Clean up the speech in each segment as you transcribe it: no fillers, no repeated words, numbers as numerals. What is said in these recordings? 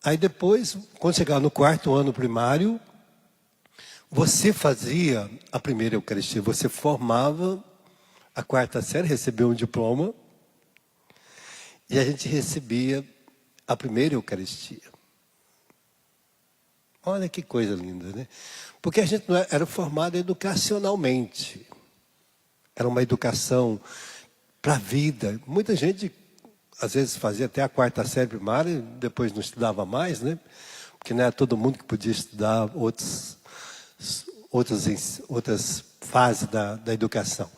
Aí depois, quando chegava no 4º ano primário, você fazia a primeira Eucaristia, você formava a 4ª série, recebeu um diploma, e a gente recebia a primeira Eucaristia. Olha que coisa linda, né? Porque a gente não era formado educacionalmente. Era uma educação para a vida. Muita gente, às vezes, fazia até a 4ª série primária e depois não estudava mais, né? Porque não era todo mundo que podia estudar outras fases da educação.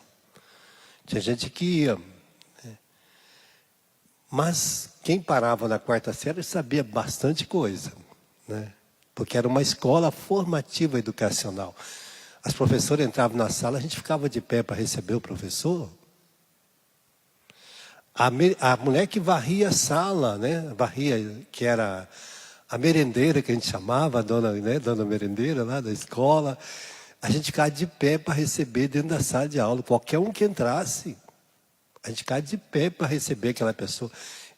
Tinha gente que ia. Né? Mas quem parava na 4ª série sabia bastante coisa, né? Porque era uma escola formativa educacional. As professoras entravam na sala, a gente ficava de pé para receber o professor. A mulher que varria a sala, né? Varria, que era a merendeira, que a gente chamava, a dona, né? Dona merendeira lá da escola. A gente ficava de pé para receber dentro da sala de aula. Qualquer um que entrasse, a gente ficava de pé para receber aquela pessoa.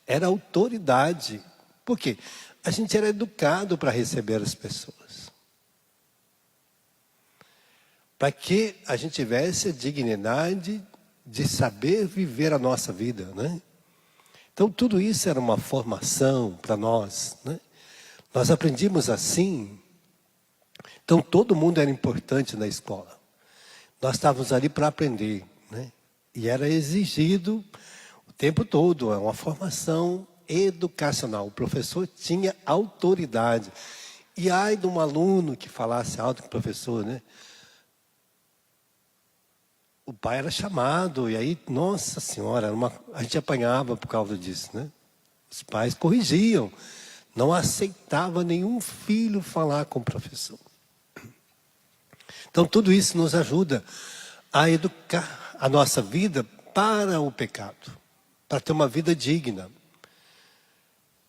Era autoridade. Por quê? A gente era educado para receber as pessoas. Para que a gente tivesse a dignidade de saber viver a nossa vida, né? Então tudo isso era uma formação para nós, né? Nós aprendimos assim. Então todo mundo era importante na escola. Nós estávamos ali para aprender, né? E era exigido o tempo todo, uma formação educacional. O professor tinha autoridade. E ai de um aluno que falasse alto com o professor, né? O pai era chamado, e aí, nossa senhora, a gente apanhava por causa disso, né? Os pais corrigiam. Não aceitava nenhum filho falar com o professor. Então tudo isso nos ajuda a educar a nossa vida para o pecado, para ter uma vida digna.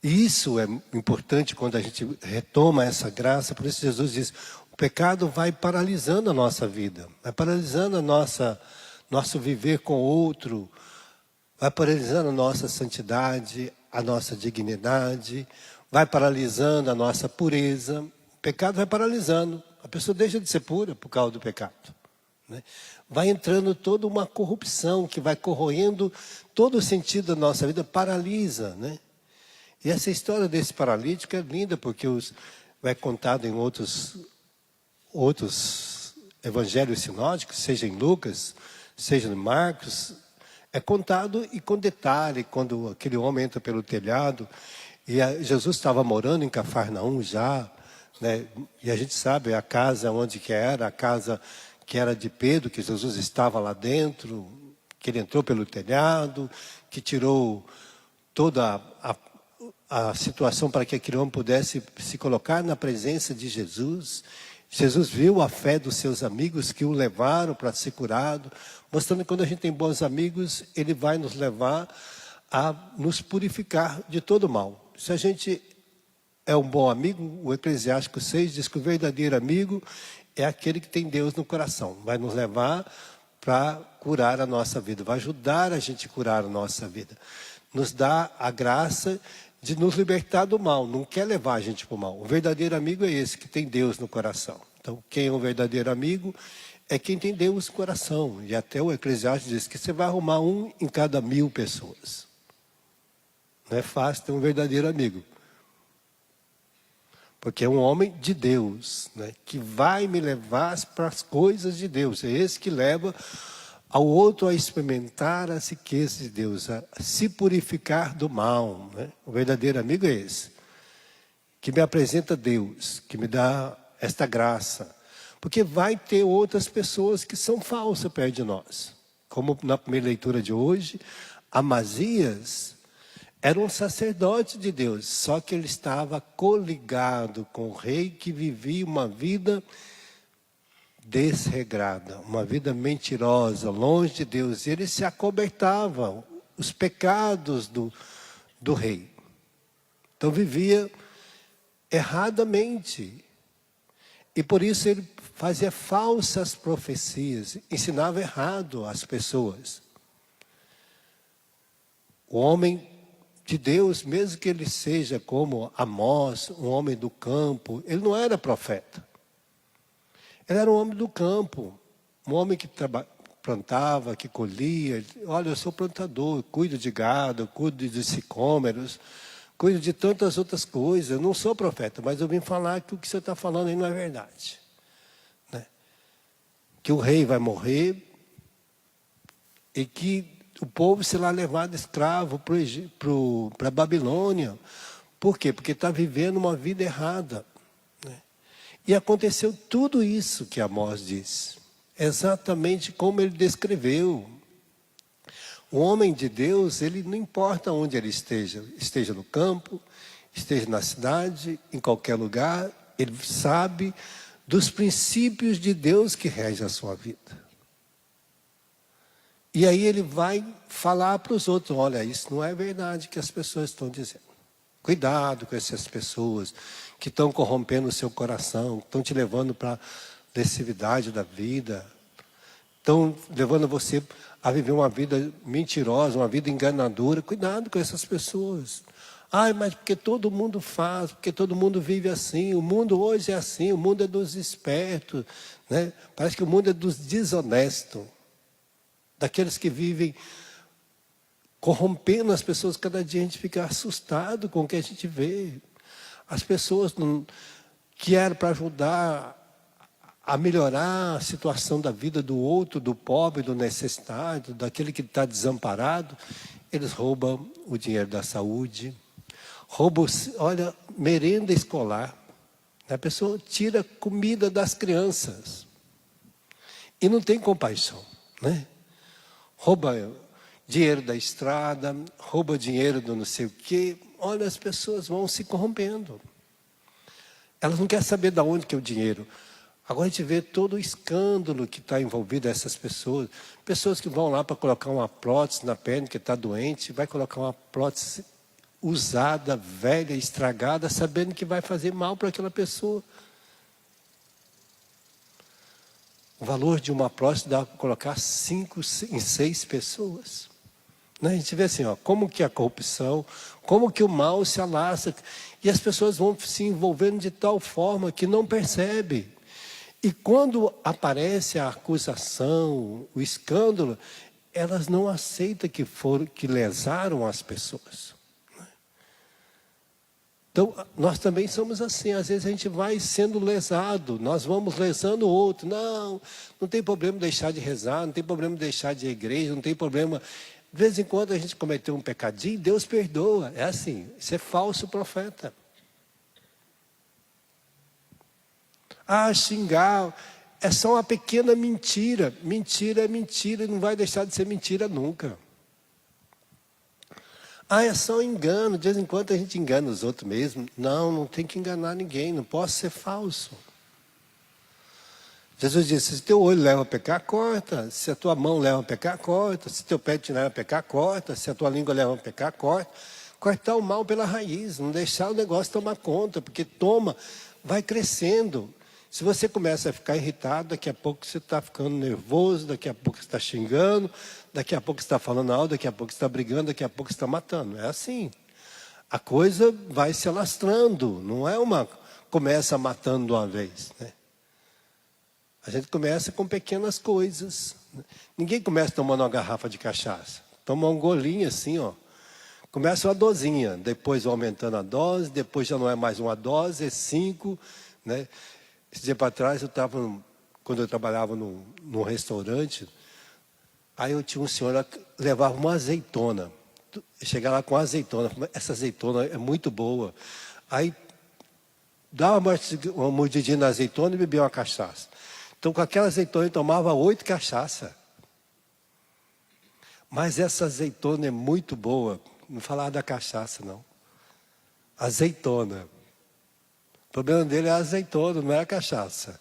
E isso é importante quando a gente retoma essa graça. Por isso Jesus diz, o pecado vai paralisando a nossa vida, vai paralisando a nosso viver com o outro, vai paralisando a nossa santidade, a nossa dignidade, vai paralisando a nossa pureza. O pecado vai paralisando. A pessoa deixa de ser pura por causa do pecado, né? Vai entrando toda uma corrupção que vai corroendo todo o sentido da nossa vida, paralisa, né? E essa história desse paralítico é linda, porque é contado em outros evangelhos sinóticos, seja em Lucas, seja em Marcos, é contado e com detalhe, quando aquele homem entra pelo telhado, e Jesus estava morando em Cafarnaum já, né? E a gente sabe a casa onde que era, a casa que era de Pedro, que Jesus estava lá dentro, que ele entrou pelo telhado, que tirou toda a situação para que aquele homem pudesse se colocar na presença de Jesus. Jesus viu a fé dos seus amigos que o levaram para ser curado, mostrando que quando a gente tem bons amigos, ele vai nos levar a nos purificar de todo mal. Se a gente é um bom amigo, o Eclesiástico 6 diz que o verdadeiro amigo é aquele que tem Deus no coração. Vai nos levar para curar a nossa vida, vai ajudar a gente a curar a nossa vida. Nos dá a graça de nos libertar do mal, não quer levar a gente para o mal. O verdadeiro amigo é esse, que tem Deus no coração. Então, quem é um verdadeiro amigo é quem tem Deus no coração. E até o Eclesiastes diz que você vai arrumar um em cada 1000 pessoas. Não é fácil ter um verdadeiro amigo. Porque é um homem de Deus, né, que vai me levar para as coisas de Deus. É esse que leva ao outro a experimentar as riquezas de Deus, a se purificar do mal, né? O verdadeiro amigo é esse, que me apresenta Deus, que me dá esta graça. Porque vai ter outras pessoas que são falsas perto de nós. Como na primeira leitura de hoje, Amazias era um sacerdote de Deus, só que ele estava coligado com o rei que vivia uma vida desregrada, uma vida mentirosa, longe de Deus. E ele se acobertava os pecados do rei. Então vivia erradamente. E por isso ele fazia falsas profecias, ensinava errado às pessoas. O homem de Deus, mesmo que ele seja como Amós, um homem do campo, ele não era profeta. Ele era um homem do campo, um homem que plantava, que colhia. Olha, eu sou plantador, cuido de gado, cuido de sicômeros, cuido de tantas outras coisas. Eu não sou profeta, mas eu vim falar que o que você está falando aí não é verdade. Né? Que o rei vai morrer e que o povo será levado escravo para a Babilônia. Por quê? Porque está vivendo uma vida errada. Né? E aconteceu tudo isso que Amós disse. Exatamente como ele descreveu. O homem de Deus, ele não importa onde ele esteja no campo, esteja na cidade, em qualquer lugar, ele sabe dos princípios de Deus que regem a sua vida. E aí ele vai falar para os outros, olha, isso não é verdade que as pessoas estão dizendo. Cuidado com essas pessoas que estão corrompendo o seu coração, estão te levando para a lascividade da vida, estão levando você a viver uma vida mentirosa, uma vida enganadora. Cuidado com essas pessoas. Ai, mas porque todo mundo faz, porque todo mundo vive assim, o mundo hoje é assim, o mundo é dos espertos, né? Parece que o mundo é dos desonestos. Daqueles que vivem corrompendo as pessoas. Cada dia a gente fica assustado com o que a gente vê. As pessoas que eram para ajudar a melhorar a situação da vida do outro, do pobre, do necessitado, daquele que está desamparado, eles roubam o dinheiro da saúde, roubam, olha, merenda escolar. A pessoa tira comida das crianças e não tem compaixão, né? Rouba dinheiro da estrada, rouba dinheiro do não sei o quê. Olha, as pessoas vão se corrompendo. Elas não querem saber de onde que é o dinheiro. Agora a gente vê todo o escândalo que está envolvido essas pessoas. Pessoas que vão lá para colocar uma prótese na perna, que está doente, vai colocar uma prótese usada, velha, estragada, sabendo que vai fazer mal para aquela pessoa. O valor de uma prótese dá para colocar 5 em 6 pessoas. Né? A gente vê assim, ó, como que a corrupção, como que o mal se alastra. E as pessoas vão se envolvendo de tal forma que não percebem. E quando aparece a acusação, o escândalo, elas não aceitam que lesaram as pessoas. Então, nós também somos assim, às vezes a gente vai sendo lesado, nós vamos lesando o outro. Não tem problema deixar de rezar, não tem problema deixar de ir à igreja, não tem problema. De vez em quando a gente cometeu um pecadinho, Deus perdoa. É assim, isso é falso profeta. Xingar é só uma pequena mentira. Mentira é mentira e não vai deixar de ser mentira nunca. É só um engano, de vez em quando a gente engana os outros mesmo. Não tem que enganar ninguém, não posso ser falso. Jesus disse, se teu olho leva a pecar, corta. Se a tua mão leva a pecar, corta. Se teu pé te leva a pecar, corta. Se a tua língua leva a pecar, corta. Cortar o mal pela raiz, não deixar o negócio tomar conta, porque vai crescendo. Se você começa a ficar irritado, daqui a pouco você está ficando nervoso, daqui a pouco você está xingando, daqui a pouco você está falando alto, daqui a pouco você está brigando, daqui a pouco você está matando. É assim. A coisa vai se alastrando, não é começa matando de uma vez. Né? A gente começa com pequenas coisas. Né? Ninguém começa tomando uma garrafa de cachaça. Toma um golinho assim, ó. Começa uma dosinha, depois vai aumentando a dose, depois já não é mais uma dose, é 5, né? Esse dia para trás, quando eu trabalhava num restaurante, aí eu tinha um senhor que levava uma azeitona. Eu chegava lá com azeitona, essa azeitona é muito boa. Aí dava uma mordidinha na azeitona e bebia uma cachaça. Então com aquela azeitona ele tomava 8 cachaças. Mas essa azeitona é muito boa. Não falava da cachaça, não. Azeitona. O problema dele é a azeitona, não é a cachaça.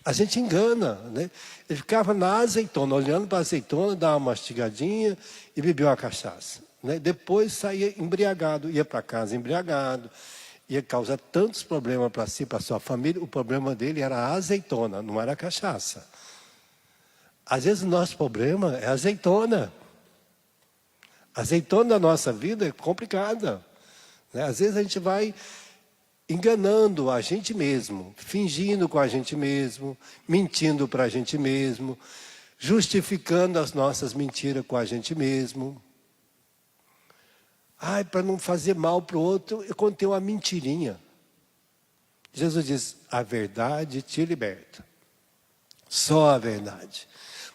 A gente engana, né? Ele ficava na azeitona, olhando para a azeitona, dava uma mastigadinha e bebia uma cachaça. Né? Depois saía embriagado, ia para casa embriagado, ia causar tantos problemas para si, para sua família. O problema dele era a azeitona, não era a cachaça. Às vezes o nosso problema é a azeitona. Azeitona da nossa vida é complicada, né? Às vezes a gente vai enganando a gente mesmo, fingindo com a gente mesmo, mentindo para a gente mesmo, justificando as nossas mentiras com a gente mesmo. Ai, para não fazer mal para o outro, eu contei uma mentirinha. Jesus diz, a verdade te liberta. Só a verdade.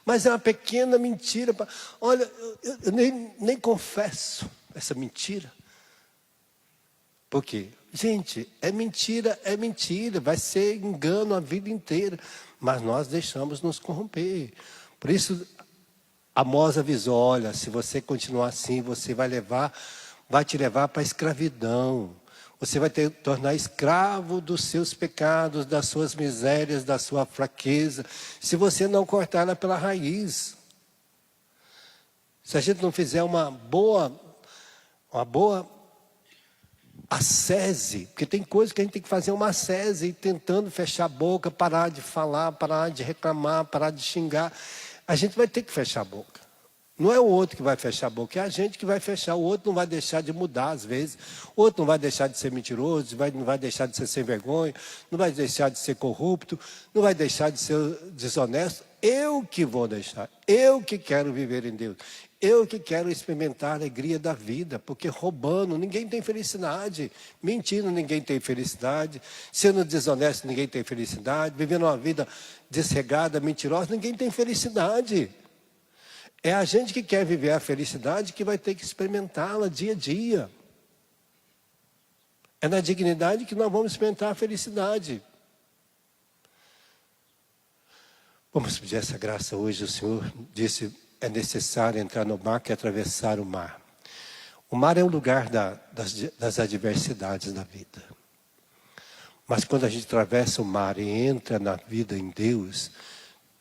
Mas é uma pequena mentira. Olha, eu nem confesso essa mentira. Por quê? Gente, é mentira, vai ser engano a vida inteira. Mas nós deixamos nos corromper. Por isso, Amós avisou, olha, se você continuar assim, você vai te levar para a escravidão. Você vai tornar escravo dos seus pecados, das suas misérias, da sua fraqueza, se você não cortar ela pela raiz. Se a gente não fizer uma boa ascese, porque tem coisas que a gente tem que fazer uma ascese, tentando fechar a boca, parar de falar, parar de reclamar, parar de xingar. A gente vai ter que fechar a boca. Não é o outro que vai fechar a boca, é a gente que vai fechar. O outro não vai deixar de mudar às vezes. O outro não vai deixar de ser mentiroso, não vai deixar de ser sem vergonha, não vai deixar de ser corrupto, não vai deixar de ser desonesto. Eu que vou deixar. Eu que quero viver em Deus. Eu que quero experimentar a alegria da vida, porque roubando ninguém tem felicidade, mentindo ninguém tem felicidade, sendo desonesto ninguém tem felicidade, vivendo uma vida desregada, mentirosa, ninguém tem felicidade. É a gente que quer viver a felicidade que vai ter que experimentá-la dia a dia. É na dignidade que nós vamos experimentar a felicidade. Vamos pedir essa graça hoje. O Senhor disse, é necessário entrar no barco e atravessar o mar. O mar é o lugar das adversidades da vida. Mas quando a gente atravessa o mar e entra na vida em Deus,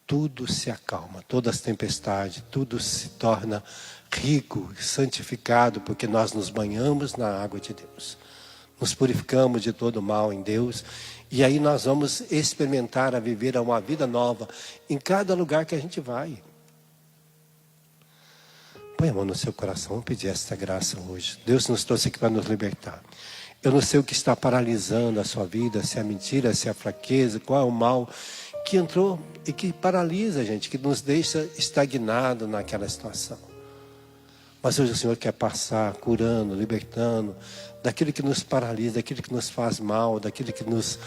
tudo se acalma, todas as tempestades, tudo se torna rico, santificado, porque nós nos banhamos na água de Deus. Nos purificamos de todo mal em Deus, e aí nós vamos experimentar a viver uma vida nova em cada lugar que a gente vai. Põe a mão no seu coração, vamos pedir essa graça hoje. Deus nos trouxe aqui para nos libertar. Eu não sei o que está paralisando a sua vida, se é a mentira, se é a fraqueza, qual é o mal que entrou e que paralisa a gente, que nos deixa estagnado naquela situação. Mas hoje o Senhor quer passar curando, libertando daquilo que nos paralisa, daquilo que nos faz mal, daquilo que nos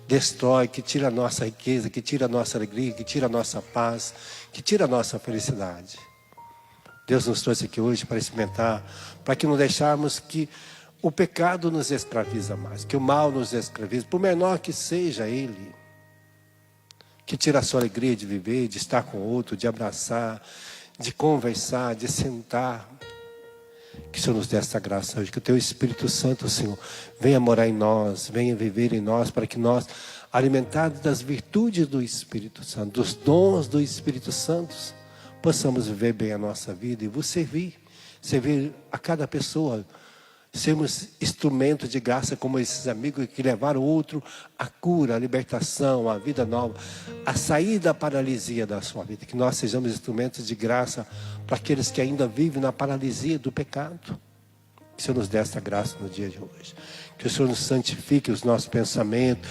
destrói, que tira a nossa riqueza, que tira a nossa alegria, que tira a nossa paz, que tira a nossa felicidade. Deus nos trouxe aqui hoje para experimentar, para que não deixarmos que o pecado nos escraviza mais, que o mal nos escraviza, por menor que seja ele, que tira a sua alegria de viver, de estar com o outro, de abraçar, de conversar, de sentar. Que o Senhor nos dê essa graça hoje, que o Teu Espírito Santo, Senhor, venha morar em nós, venha viver em nós, para que nós, alimentados das virtudes do Espírito Santo, dos dons do Espírito Santo, possamos viver bem a nossa vida e vos servir a cada pessoa, sermos instrumento de graça como esses amigos que levaram o outro à cura, à libertação, à vida nova, a sair da paralisia da sua vida. Que nós sejamos instrumentos de graça para aqueles que ainda vivem na paralisia do pecado. Que o Senhor nos dê essa graça no dia de hoje. Que o Senhor nos santifique os nossos pensamentos,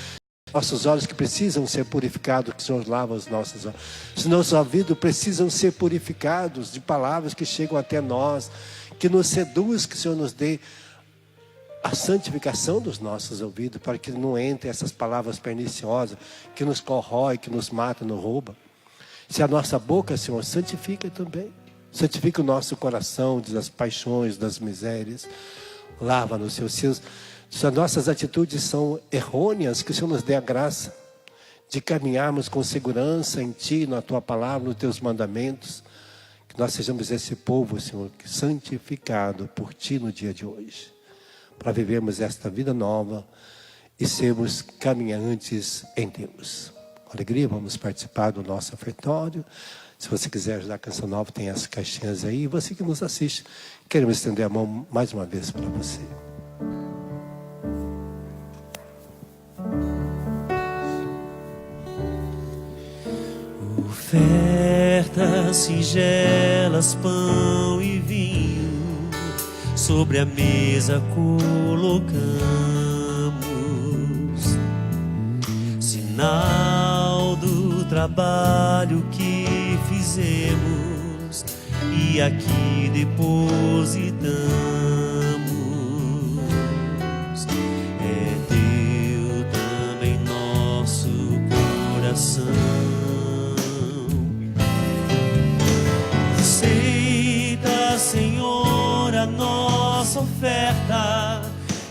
nossos olhos que precisam ser purificados, que o Senhor lava os nossos olhos. Os nossos ouvidos precisam ser purificados de palavras que chegam até nós, que nos seduz, que o Senhor nos dê a santificação dos nossos ouvidos, para que não entrem essas palavras perniciosas, que nos corrói, que nos mata, nos rouba. Se a nossa boca, Senhor, santifica também. Santifica o nosso coração das paixões, das misérias. Lava-nos, Senhor. Se as nossas atitudes são errôneas, que o Senhor nos dê a graça de caminharmos com segurança em Ti, na Tua palavra, nos Teus mandamentos. Que nós sejamos esse povo, Senhor, santificado por Ti no dia de hoje, para vivermos esta vida nova e sermos caminhantes em Deus. Com alegria, vamos participar do nosso ofertório. Se você quiser ajudar a Canção Nova, tem as caixinhas aí. E você que nos assiste, queremos estender a mão mais uma vez para você. Ofertas singelas, pão e vinho, sobre a mesa colocamos, sinal do trabalho que fizemos e aqui depositamos. É teu também nosso coração. Aceita, Senhor, a nossa oferta,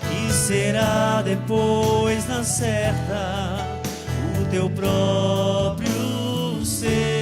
que será depois na certa o teu próprio ser.